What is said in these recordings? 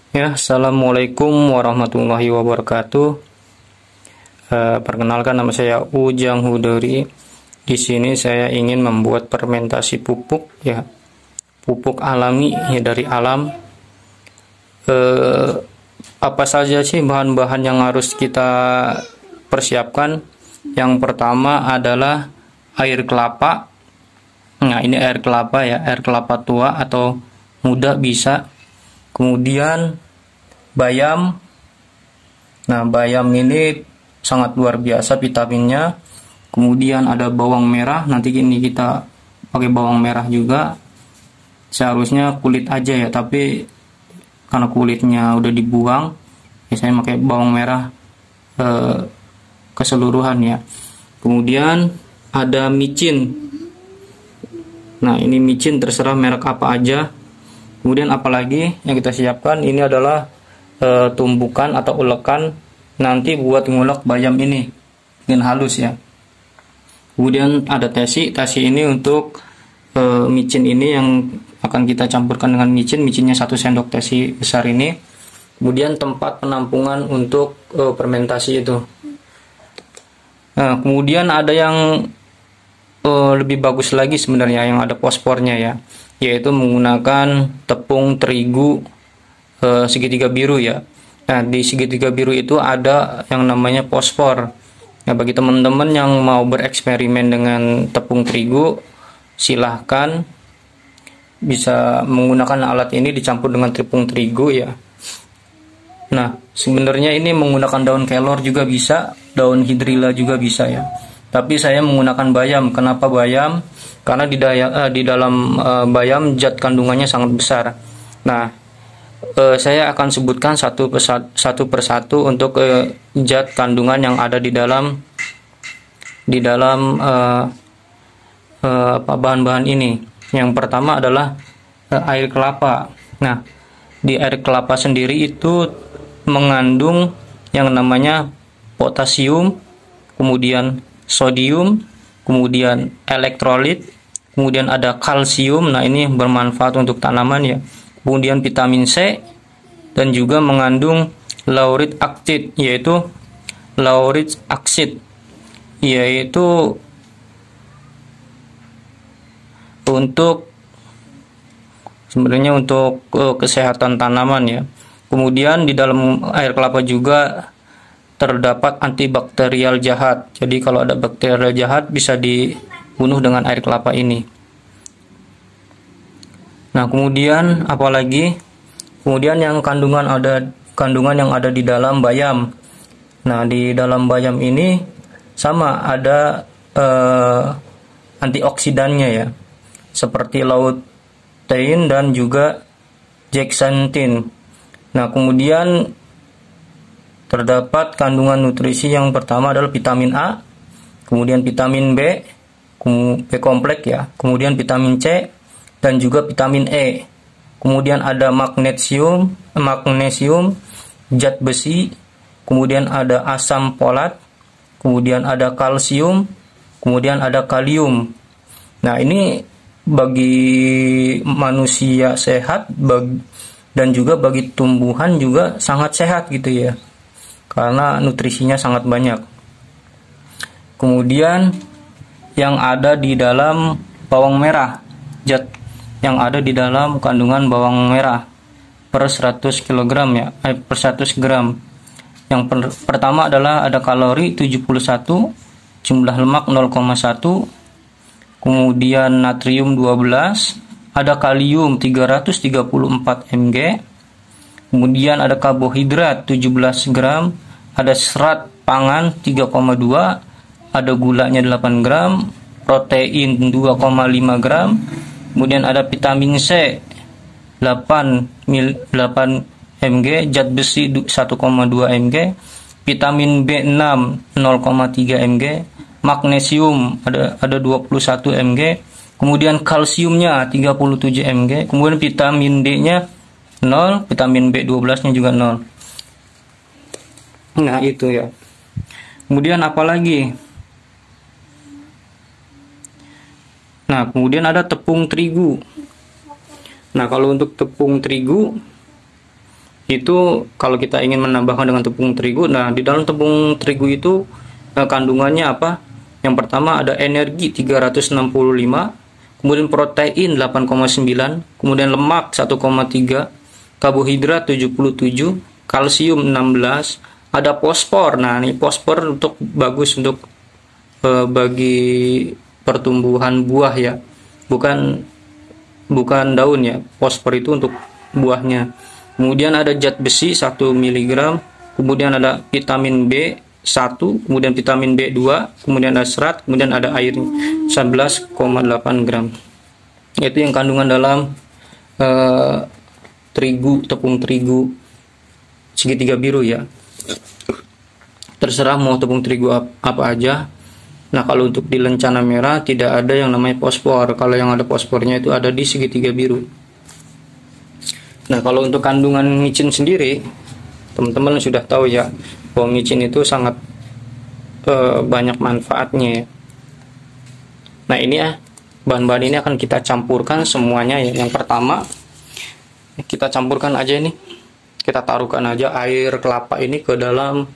Ya, assalamualaikum warahmatullahi wabarakatuh. Perkenalkan, nama saya Ujang Hudori. Di sini saya ingin membuat fermentasi pupuk, ya, pupuk alami ya dari alam. Apa saja sih bahan-bahan yang harus kita persiapkan? Yang pertama adalah air kelapa. Nah, ini air kelapa ya, air kelapa tua atau muda bisa. Kemudian bayam. Nah, bayam ini sangat luar biasa vitaminnya. Kemudian ada bawang merah. Nanti ini kita pakai bawang merah juga. Seharusnya kulit aja ya, tapi karena kulitnya udah dibuang, ya saya pakai bawang merah keseluruhan ya. Kemudian ada micin. Nah, ini micin terserah merek apa aja. Kemudian apalagi yang kita siapkan ini adalah tumbukan atau ulekan nanti buat ngulek bayam ini dengan halus ya. Kemudian ada tesi ini untuk micin ini yang akan kita campurkan dengan micinnya 1 sendok tesi besar ini. Kemudian tempat penampungan untuk fermentasi itu. Nah, kemudian ada yang lebih bagus lagi sebenarnya yang ada fosfornya ya, yaitu menggunakan tepung terigu segitiga biru ya. Nah, di segitiga biru itu ada yang namanya fosfor. Nah, bagi teman-teman yang mau bereksperimen dengan tepung terigu, silahkan bisa menggunakan alat ini dicampur dengan tepung terigu ya. Nah, sebenarnya ini menggunakan daun kelor juga bisa, daun hidrilla juga bisa ya. Tapi saya menggunakan bayam. Kenapa bayam? Karena di dalam bayam zat kandungannya sangat besar. Nah, saya akan sebutkan satu persatu untuk zat kandungan yang ada di dalam bahan-bahan ini. Yang pertama adalah air kelapa. Nah, di air kelapa sendiri itu mengandung yang namanya potasium, kemudian sodium, kemudian elektrolit, kemudian ada kalsium. Nah, ini bermanfaat untuk tanaman ya. Kemudian vitamin C dan juga mengandung lauric acid, yaitu lauric acid, yaitu untuk sebenarnya untuk kesehatan tanaman ya. Kemudian di dalam air kelapa juga terdapat antibakterial jahat. Jadi kalau ada bakteri jahat bisa dibunuh dengan air kelapa ini. Nah, kemudian apalagi? Kemudian yang kandungan yang ada di dalam bayam. Nah, di dalam bayam ini sama ada antioksidannya ya. Seperti lutein dan juga zeaxanthin. Nah, kemudian terdapat kandungan nutrisi yang pertama adalah vitamin A, kemudian vitamin B kompleks ya, kemudian vitamin C dan juga vitamin E. Kemudian ada magnesium, zat besi, kemudian ada asam folat, kemudian ada kalsium, kemudian ada kalium. Nah, ini bagi manusia sehat dan juga bagi tumbuhan juga sangat sehat gitu ya, karena nutrisinya sangat banyak. Kemudian yang ada di dalam bawang merah, zat yang ada di dalam kandungan bawang merah per 100 kg ya, per 100 gram. Yang pertama adalah ada kalori 71, jumlah lemak 0,1, kemudian natrium 12, ada kalium 334 mg, kemudian ada karbohidrat 17 gram, ada serat pangan 3,2, ada gulanya 8 gram, protein 2,5 gram, kemudian ada vitamin C 8 mg, zat besi 1,2 mg, vitamin B6 0,3 mg, magnesium ada 21 mg, kemudian kalsiumnya 37 mg, kemudian vitamin D-nya 0, vitamin B12-nya juga 0. Nah, itu ya. Kemudian apalagi? Nah, kemudian ada tepung terigu. Nah, kalau untuk tepung terigu itu kalau kita ingin menambahkan dengan tepung terigu. Nah, di dalam tepung terigu itu kandungannya apa? Yang pertama ada energi 365, kemudian protein 8,9, kemudian lemak 1,3, karbohidrat 77, kalsium 16, ada fosfor. Nah, ini fosfor untuk bagus untuk bagi pertumbuhan buah ya. Bukan daun ya. Fosfor itu untuk buahnya. Kemudian ada zat besi 1 mg, kemudian ada vitamin B1, kemudian vitamin B2, kemudian ada serat, kemudian ada air 11,8 gram. Itu yang kandungan dalam tepung terigu segitiga biru ya. Terserah mau tepung terigu apa aja. Nah, kalau untuk di lencana merah tidak ada yang namanya fosfor. Kalau yang ada fosfornya itu ada di segitiga biru. Nah, kalau untuk kandungan micin sendiri, teman-teman sudah tahu ya, bahwa micin itu sangat banyak manfaatnya ya. Nah, ini ya, bahan-bahan ini akan kita campurkan semuanya ya. Yang pertama, kita campurkan aja ini. Kita taruhkan aja air kelapa ini ke dalam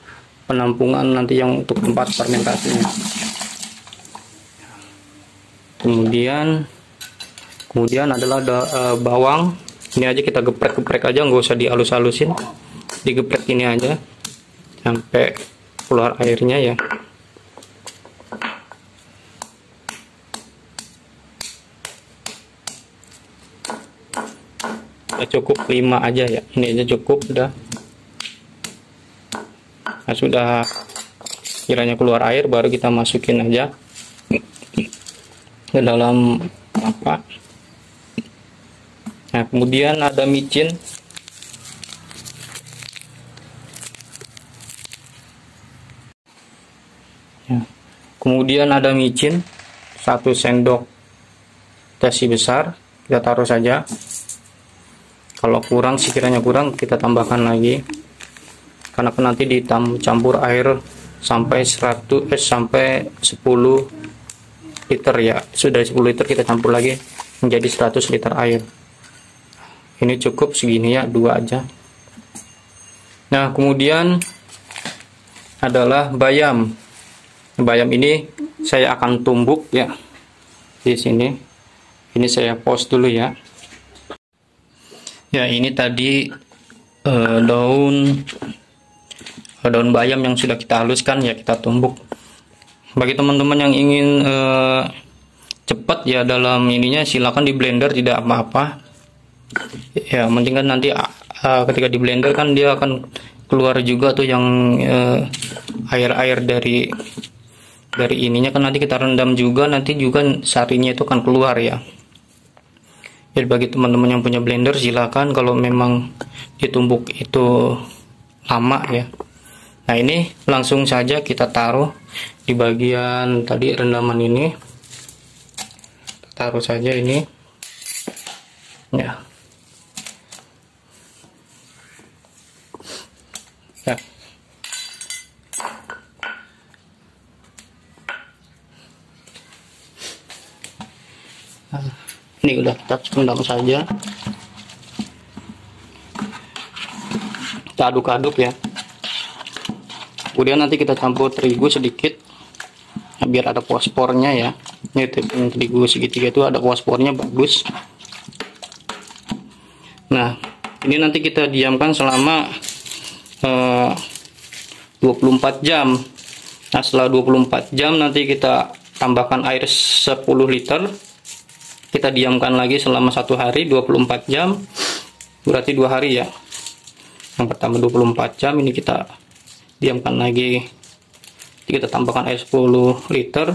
penampungan nanti yang untuk tempat fermentasinya. Kemudian adalah bawang. Ini aja kita geprek-geprek aja, nggak usah dihalus-halusin. Digeprek ini aja sampai keluar airnya ya. Ya, cukup 5 aja ya. Ini aja cukup udah. Nah, sudah kiranya keluar air, baru kita masukin aja ke dalam apa. Nah, kemudian ada micin. Ya. Kemudian ada micin 1 sendok teh besar, kita taruh saja. Kalau kurang, sekiranya kurang, kita tambahkan lagi. Karena nanti dicampur air sampai 10 liter ya. Sudah 10 liter kita campur lagi menjadi 100 liter air. Ini cukup segini ya, 2 aja. Nah, kemudian adalah bayam. Bayam ini saya akan tumbuk ya di sini. Ini saya pause dulu ya. Ya, ini tadi daun bayam yang sudah kita haluskan ya, kita tumbuk. Bagi teman-teman yang ingin cepat ya dalam ininya, silakan di blender, tidak apa-apa. Ya, penting kan nanti ketika di blender kan dia akan keluar juga tuh yang air-air dari ininya kan, nanti kita rendam juga, nanti juga sarinya itu akan keluar ya. Jadi bagi teman-teman yang punya blender, silakan kalau memang ditumbuk itu lama ya. Nah, ini langsung saja kita taruh di bagian tadi rendaman ini. Taruh saja ini ya. Ya. Ini udah kita rendam saja. Kita aduk-aduk ya. Kemudian nanti kita campur terigu sedikit, biar ada fosfornya ya. Ini terigu segitiga itu ada fosfornya, bagus. Nah, ini nanti kita diamkan selama 24 jam. Nah, setelah 24 jam nanti kita tambahkan air 10 liter. Kita diamkan lagi selama 1 hari, 24 jam. Berarti 2 hari ya. Yang pertama 24 jam, ini kita diamkan lagi. Kita tambahkan air 10 liter.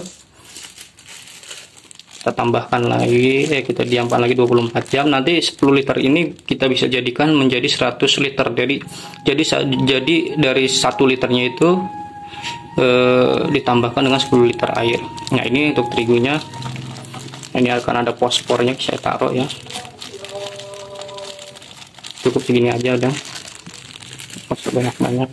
Kita tambahkan lagi, kita diamkan lagi 24 jam. Nanti 10 liter ini kita bisa jadikan menjadi 100 liter. Jadi dari 1 liternya itu ditambahkan dengan 10 liter air. Nah, ini untuk terigunya. Ini akan ada fosfornya, saya taruh ya. Cukup segini aja udah. Fosfor banyak-banyak.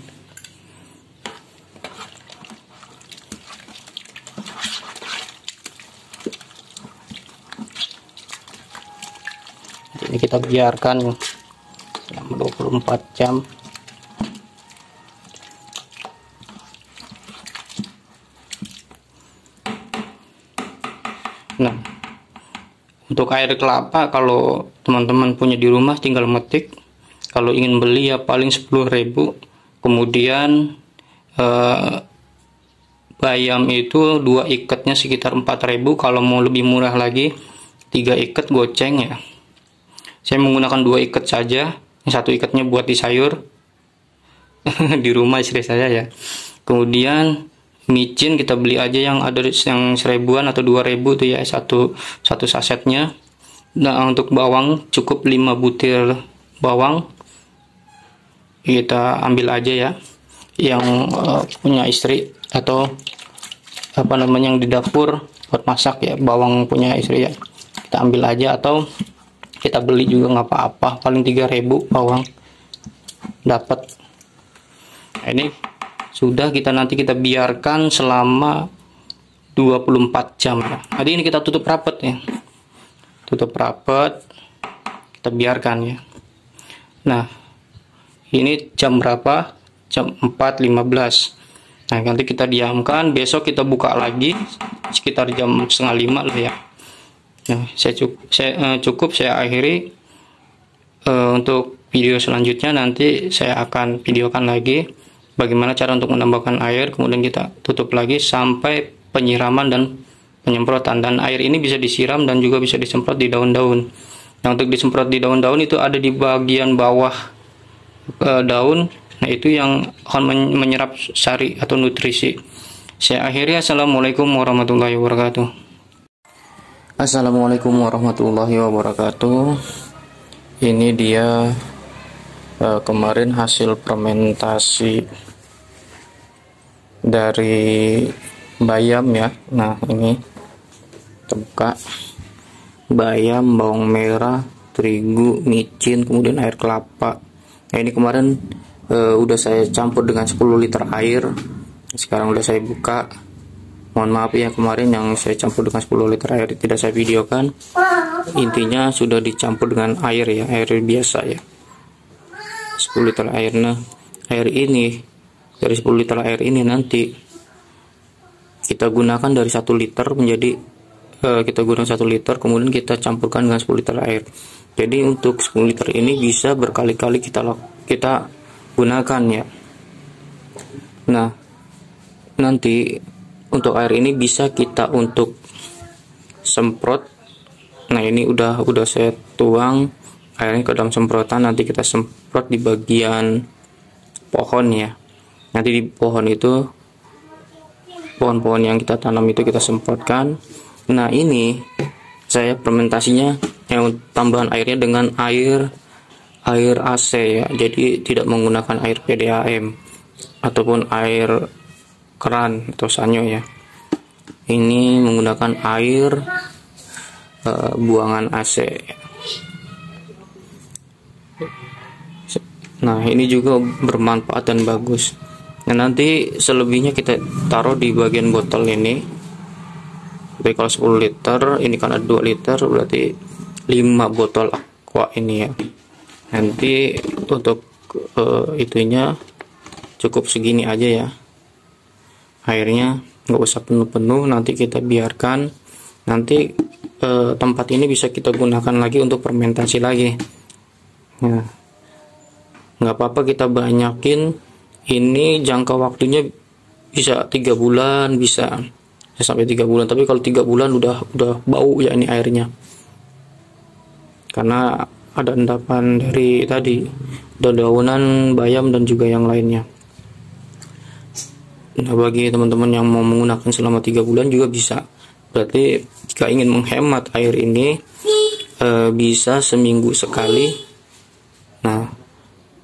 Ini kita biarkan 24 jam. Nah, untuk air kelapa kalau teman-teman punya di rumah tinggal metik. Kalau ingin beli ya paling 10.000. Kemudian bayam itu 2 ikatnya sekitar 4.000. Kalau mau lebih murah lagi 3 ikat goceng ya. Saya menggunakan 2 ikat saja. Yang 1 ikatnya buat di sayur di rumah istri saya ya. Kemudian micin kita beli aja yang ada yang 1.000-an atau 2.000 tuh ya, satu sasetnya. Nah, untuk bawang cukup 5 butir bawang kita ambil aja ya, yang punya istri atau apa namanya yang di dapur buat masak ya, bawang punya istri ya kita ambil aja, atau kita beli juga nggak apa-apa, paling 3.000 bawang dapat. Nah, ini sudah nanti kita biarkan selama 24 jam ya. Jadi ini kita tutup rapat ya, tutup rapat, kita biarkan ya. Nah, ini jam berapa? Jam 4.15. Nah, nanti kita diamkan, besok kita buka lagi sekitar jam 4:30 lah ya. Nah, saya akhiri. Untuk video selanjutnya nanti saya akan videokan lagi bagaimana cara untuk menambahkan air, kemudian kita tutup lagi sampai penyiraman dan penyemprotan. Dan air ini bisa disiram dan juga bisa disemprot di daun-daun. Nah, untuk disemprot di daun-daun itu ada di bagian bawah daun. Nah, itu yang akan menyerap sari atau nutrisi. Saya akhiri. Assalamualaikum warahmatullahi wabarakatuh. Assalamualaikum warahmatullahi wabarakatuh. Ini dia kemarin hasil fermentasi dari bayam ya. Nah, ini kita buka. Bayam, bawang merah, terigu, micin, kemudian air kelapa. Nah, ini kemarin udah saya campur dengan 10 liter air. Sekarang udah saya buka. Mohon maaf ya, kemarin yang saya campur dengan 10 liter air tidak saya videokan. Intinya sudah dicampur dengan air ya, air biasa ya, 10 liter air. Nah, air ini, dari 10 liter air ini nanti kita gunakan dari 1 liter menjadi kita gunakan 1 liter, kemudian kita campurkan dengan 10 liter air. Jadi untuk 10 liter ini bisa berkali-kali kita gunakan ya. Nah, nanti untuk air ini bisa kita untuk semprot. Nah, ini udah saya tuang airnya ke dalam semprotan. Nanti kita semprot di bagian pohon ya. Nanti di pohon itu, pohon-pohon yang kita tanam itu kita semprotkan. Nah, ini saya fermentasinya yang tambahan airnya dengan air AC ya. Jadi tidak menggunakan air PDAM ataupun air keran atau sanyo ya. Ini menggunakan air buangan AC. Nah, ini juga bermanfaat dan bagus. Nah, nanti selebihnya kita taruh di bagian botol ini. Jadi kalau 10 liter, ini kan ada 2 liter, berarti 5 botol aqua ini ya. Nanti untuk itunya cukup segini aja ya. Airnya nggak usah penuh-penuh, nanti kita biarkan. Nanti tempat ini bisa kita gunakan lagi untuk fermentasi lagi. Nah, nggak apa-apa kita banyakin. Ini jangka waktunya bisa 3 bulan, bisa sampai 3 bulan. Tapi kalau 3 bulan udah bau ya ini airnya, karena ada endapan dari tadi dedaunan bayam dan juga yang lainnya. Nah, bagi teman-teman yang mau menggunakan selama 3 bulan juga bisa. Berarti jika ingin menghemat air ini bisa seminggu sekali. Nah,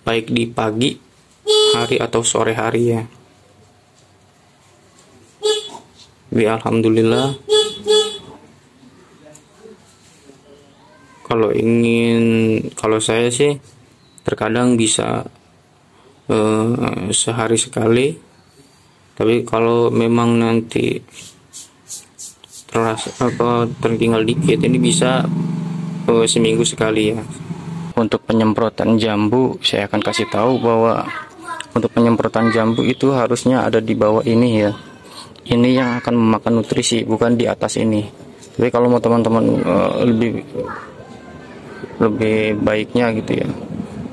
baik di pagi hari atau sore hari ya. Alhamdulillah. Kalau saya sih terkadang bisa sehari sekali. Tapi kalau memang nanti tertinggal dikit, ini bisa seminggu sekali ya. untuk penyemprotan jambu, saya akan kasih tahu bahwa untuk penyemprotan jambu itu harusnya ada di bawah ini ya. Ini yang akan memakan nutrisi, bukan di atas ini. Tapi kalau mau teman-teman lebih baiknya gitu ya,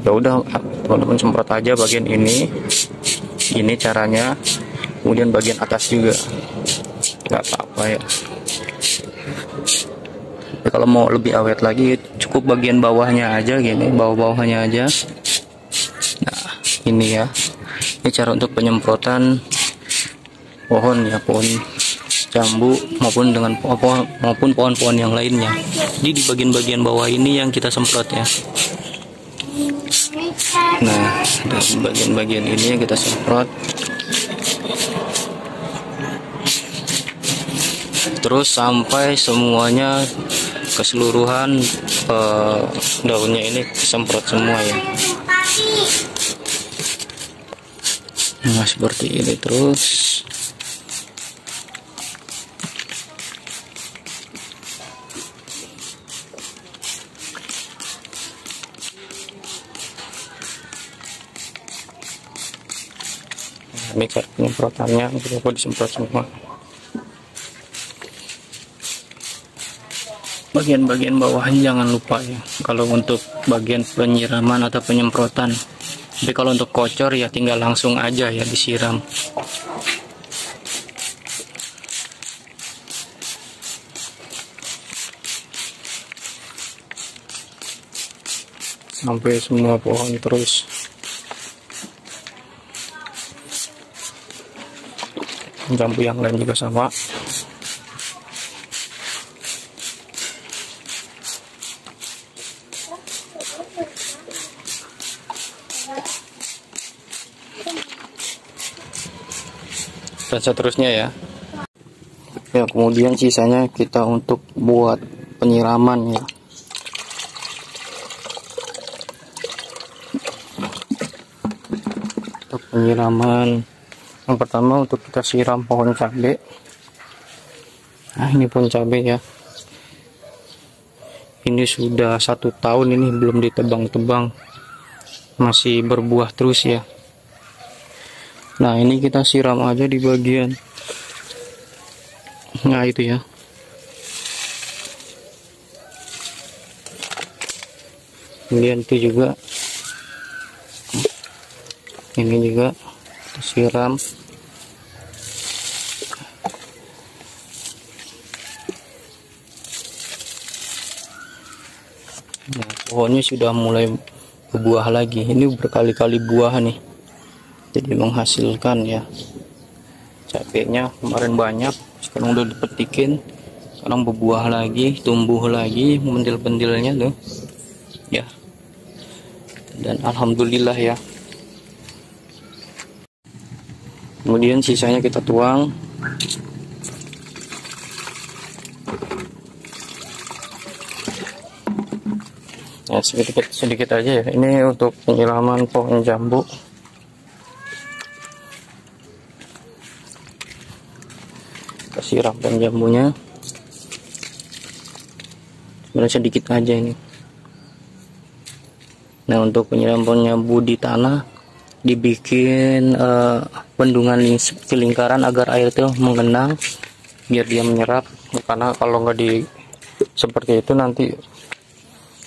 ya udah teman-teman semprot aja bagian ini caranya, kemudian bagian atas juga nggak apa-apa ya. Tapi kalau mau lebih awet lagi cukup bagian bawahnya aja gini, bawah-bawahnya aja. Nah ini ya, ini cara untuk penyemprotan pohon ya, pohon jambu maupun pohon-pohon yang lainnya. Jadi di bagian-bagian bawah ini yang kita semprot ya. Nah, dari bagian-bagian ini yang kita semprot. Terus sampai semuanya keseluruhan daunnya ini semprot semua ya. Nah, seperti ini terus. Ini cara penyemprotannya, kita disemprot semua. Bagian-bagian bawahnya jangan lupa ya, kalau untuk bagian penyiraman atau penyemprotan. Tapi kalau untuk kocor ya tinggal langsung aja ya disiram. Sampai semua pohon terus. Jambu yang lain juga sama. Dan seterusnya ya. Ya, kemudian sisanya kita untuk buat penyiraman ya. Untuk penyiraman yang pertama untuk kita siram pohon cabai. Nah ini pohon cabai ya, ini sudah 1 tahun ini belum ditebang-tebang, masih berbuah terus ya. Nah ini kita siram aja di bagian, nah itu ya. Kemudian itu juga, ini juga kita siram. Nah, pohonnya sudah mulai berbuah lagi. Ini berkali-kali buah nih, jadi menghasilkan ya. Cabenya kemarin banyak, sekarang udah dipetikin, sekarang berbuah lagi, tumbuh lagi pendil-pendilnya tuh ya. Dan alhamdulillah ya. Kemudian sisanya kita tuang. Ya, sedikit aja ya. Ini untuk penyiraman pohon jambu. Kita siram pohon jambunya. Sebenarnya sedikit aja ini. Nah untuk penyiraman pohon jambu di tanah, dibikin bendungan seperti lingkaran agar air itu mengenang, biar dia menyerap. Karena kalau nggak di seperti itu nanti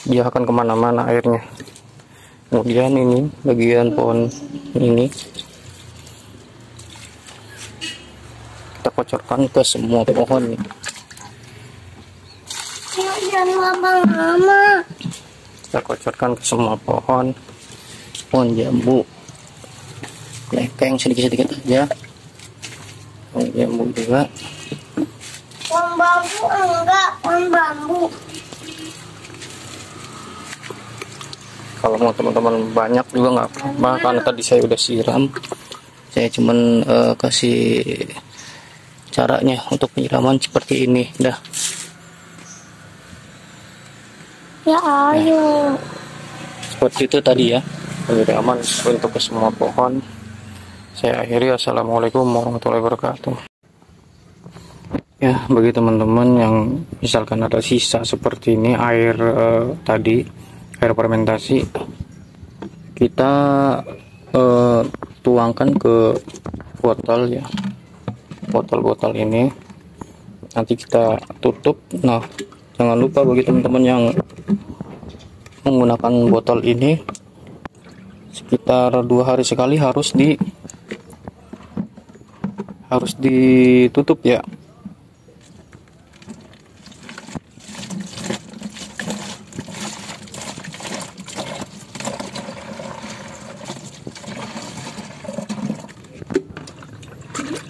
dia akan kemana-mana airnya. Kemudian ini bagian pohon ini kita kocorkan ke semua pohon nih. Kita kocorkan ke semua pohon jambu. Lekeng sedikit-sedikit aja. Pohon jambu juga. Pohon bambu enggak, pohon bambu. Kalau mau teman-teman banyak juga nggak apa-apa, karena tadi saya udah siram. Saya cuman kasih caranya untuk penyiraman seperti ini dah. Ya ayo. Seperti itu tadi ya, penyiraman untuk ke semua pohon. Saya akhiri, assalamualaikum warahmatullahi wabarakatuh. Ya, bagi teman-teman yang misalkan ada sisa seperti ini air tadi, air fermentasi kita tuangkan ke botol ya, botol-botol ini nanti kita tutup. Nah, jangan lupa bagi teman-teman yang menggunakan botol ini sekitar 2 hari sekali harus ditutup ya.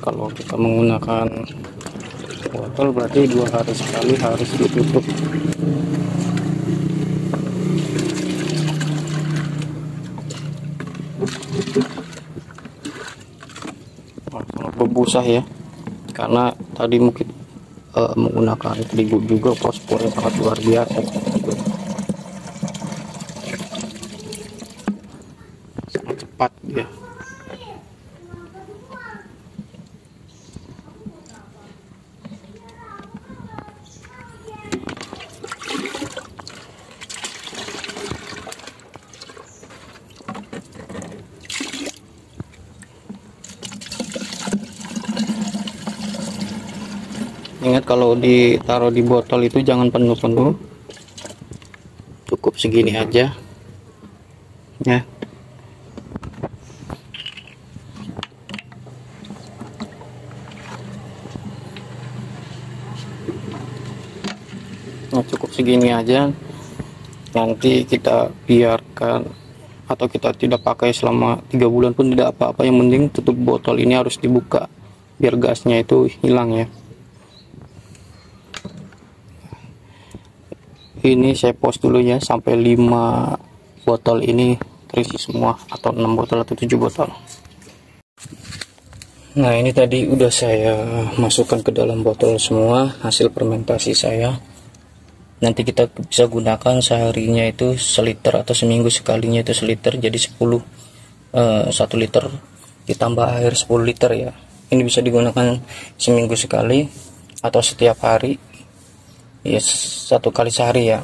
Kalau kita menggunakan botol berarti 2 hari sekali harus ditutup. Sangat berbusah ya, karena tadi mungkin menggunakan terigu juga, fosfornya sangat luar biasa, sangat cepat ya. Ingat kalau ditaruh di botol itu jangan penuh-penuh, cukup segini aja ya. Nah, cukup segini aja, nanti kita biarkan atau kita tidak pakai selama 3 bulan pun tidak apa-apa. Yang penting tutup botol ini harus dibuka biar gasnya itu hilang ya. Ini saya post dulu ya sampai 5 botol ini terisi semua, atau 6 botol atau 7 botol. Nah, ini tadi udah saya masukkan ke dalam botol semua hasil fermentasi saya. Nanti kita bisa gunakan seharinya itu seliter, atau seminggu sekalinya itu seliter, jadi 1 liter ditambah air 10 liter ya. Ini bisa digunakan seminggu sekali atau setiap hari ya, 1 kali sehari ya,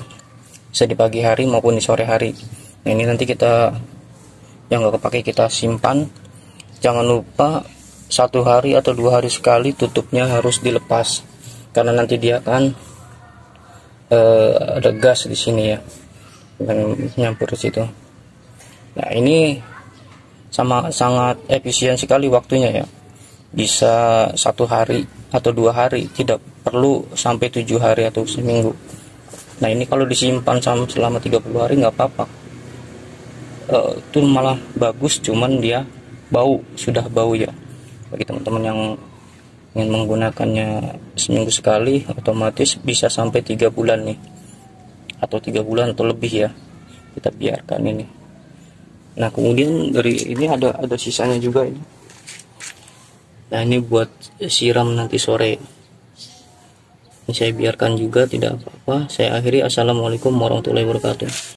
bisa di pagi hari maupun di sore hari. Nah, ini nanti kita yang nggak kepake kita simpan. Jangan lupa 1 hari atau 2 hari sekali tutupnya harus dilepas, karena nanti dia akan ada gas di sini ya yang nyampur di situ. Nah, ini sangat efisien sekali waktunya ya, bisa 1 hari atau 2 hari, tidak perlu sampai 7 hari atau seminggu. Nah, ini kalau disimpan selama 30 hari nggak apa-apa, itu malah bagus, cuman dia sudah bau ya. Bagi teman-teman yang ingin menggunakannya seminggu sekali, otomatis bisa sampai 3 bulan nih, atau 3 bulan atau lebih ya, kita biarkan ini. Nah, kemudian dari ini ada sisanya juga ini. Nah, ini buat siram nanti sore. Ini saya biarkan juga, tidak apa-apa. Saya akhiri. Assalamualaikum warahmatullahi wabarakatuh.